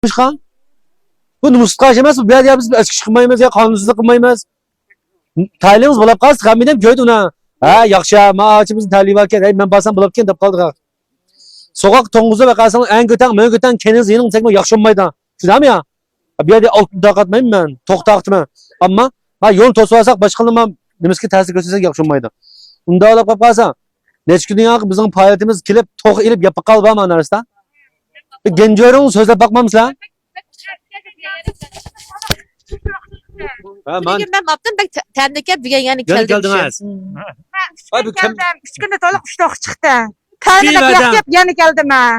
Çıkan. Bu muskaş emas bu. Ya biz eski çıkmayımız ya kanunsuzluk kılmayımız. Talimiz bulap kalsın. Ben bileyim köyde ona. Ha yakşa ma ağacımızın talibi varken hey ben basan bulap ken dep kaldık. Sokak tonguzu ve kalsan en göten men göten kendiniz yenin çekme yakşanmaydı. Şunam ya. Bir yerde altın takatmayım ben. Tok taktım. Ama ha yol toslasak başkanıma demeski tesir göstersek yakşanmaydı. Unda alap kalsa. Neçki dünya bizim faaliyetimiz kilip tok ilip yapıp kalbam anarsan. Gençlerin sözle bakmamız lan. Bir gün ben baktım bak tendeke bir yani Gel geldim. geldin az. Abi kim? Üç günde doluk uçtuk çıktı. Tane de madem. yap yeni geldim ha.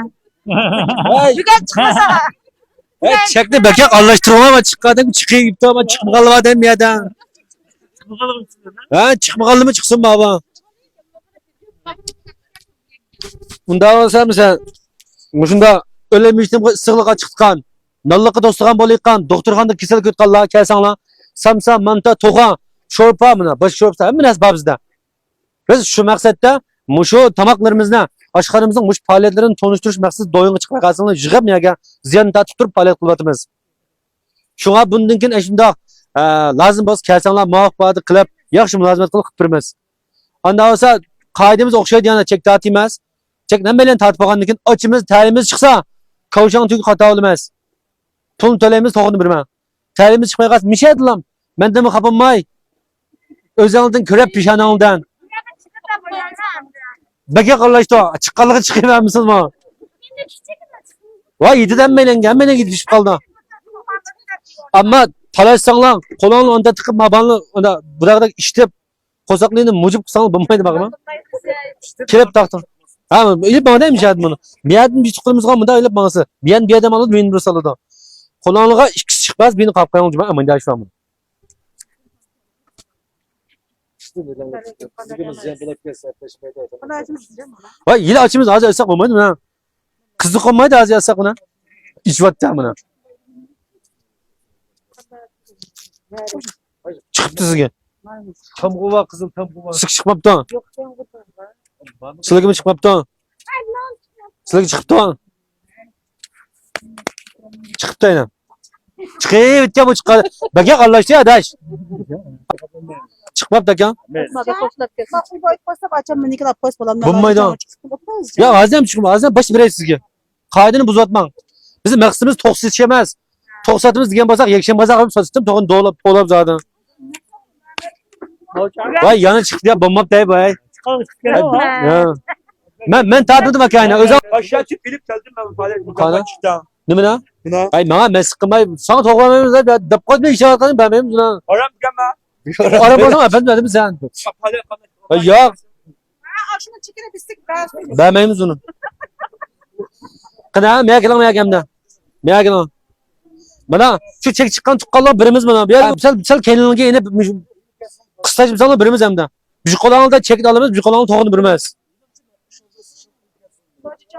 Ay, Bir gün çıkmasa. çekti bekek anlaştırma ama çıkadım çıkıyor gitti ama çıkmakalı var dem ya da. Ha çıkmakalı mı çıksın baba? Bunda olsa mesela şunda ölemiştim sıklığa çıkkan. Nallıqı dostluğan bolayıqan, doktorxanda kesel kötqanlar kelsanlar, samsa, manta, toğa, şorpa mına, baş şorpa, mınaz babızda. Biz şu maqsadda muşu tamaklarımızda, aşxanamızın muş faaliyetlerini tonuşturuş maqsad doyunga chiqib qalsanglar, yig'ib miyaga ziyon tatib turib faaliyet qilyapmiz. Şuna bundan keyin shundoq lazım bo'lsa kelsanlar muvaffaqiyat qilib, yaxshi mulozimat qilib turibmiz. Anda bo'lsa qoidamiz o'xshaydi yana chek tatib emas. Chek nima bilan tatib olgandan keyin ochimiz, ta'limiz chiqsa, kavshang tug xato bo'lmas. Pul to'laymiz to'g'rini bilman. Ta'limimiz chiqmay qolsa mishadilam. Menda mi xafammay. O'zingizdan ko'rib peshonangdan. Baka qolashdi. Chiqqanligi chiqmayapsizmi? Voy, yedidan menen gidib qoldi. Ammo talashsanglar, qo'lingni onda tiqib mabanni onda buyoqda ishlab qo'saqlikni mujib qilsang bo'lmaydi bag'mi? Kelib taqdim. Ha, ilib bana mishadi buni. Biyadin bir chiqimizga bunda ilib banası. Biyan biyadam olib men bir salada. Qo'lingga ikkisi chiqmas, beni qolib qo'ying deb amalga oshiraman. Voy, yil ochimiz hozir olsak bo'lmaydi buni. Qiziq qolmaydi hozir olsak buni. Ichvatda buni. Chiqibdi sizga. Tamg'uva qizil tamg'uva. Siz chiqmabdi. Sizlarga chiqmabdi. Sizlarga chiqibdi. Chiqibdi aynan. Chiqib bu chiqqan. Baka qallashdi adash. Chiqmabdi aka. Bo'lmaydi. Ya hozir ham chiqma, hozir bosh beray sizga. Qoidani buzatmang. Bizning maqsadimiz to'qsiz emas. To'qsatimiz degan bo'lsak, yakshan bozor qilib sotdim, to'g'ri to'lab zadan. Voy, yana chiqdi, bo'lmabdi voy. Men tartibdim akayni. O'zim Aşağı çık bilip geldim ben faaliyet Kana? çıktı. nimani? Buna. Ay, menga mes qilmay, sana to'g'ramaymiz deb deb qo'yib ish qilganim bilmaymiz buni. Aram gelme. Ara bo'lsam efendim dedim sen. Faaliyet Ay, yo'q, Aşını çekine pislik ben. bilmaymiz uni. Qana, men kelmayapman. Men kelmayman. Mana shu chek chiqqan tuqqanlar birimiz mana. Bu yerda sal kelinga inib qisqacha misollar birimiz hamda. Bu qo'lingda chek olamiz, bu qo'lingni to'g'rini birimiz.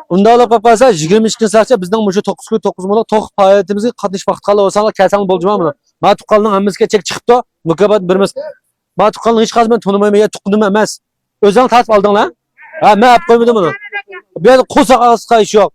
Unda olib qolsa 22 kun saqcha bizning mushu 9 kun 9 mo'la to'q faoliyatimizga qatnash vaqt qala olsanglar kelsanglar bo'ljman buni. Men tuqqanning hammasiga chek chiqibdi. Mukobat birimiz. Men tuqqanning hech qazman tonimayman, ya tuqqanim emas. O'zing tatib oldinglar? Ha, men olib qo'ymadim buni. Bu yerda qo'saq asqa ish yo'q.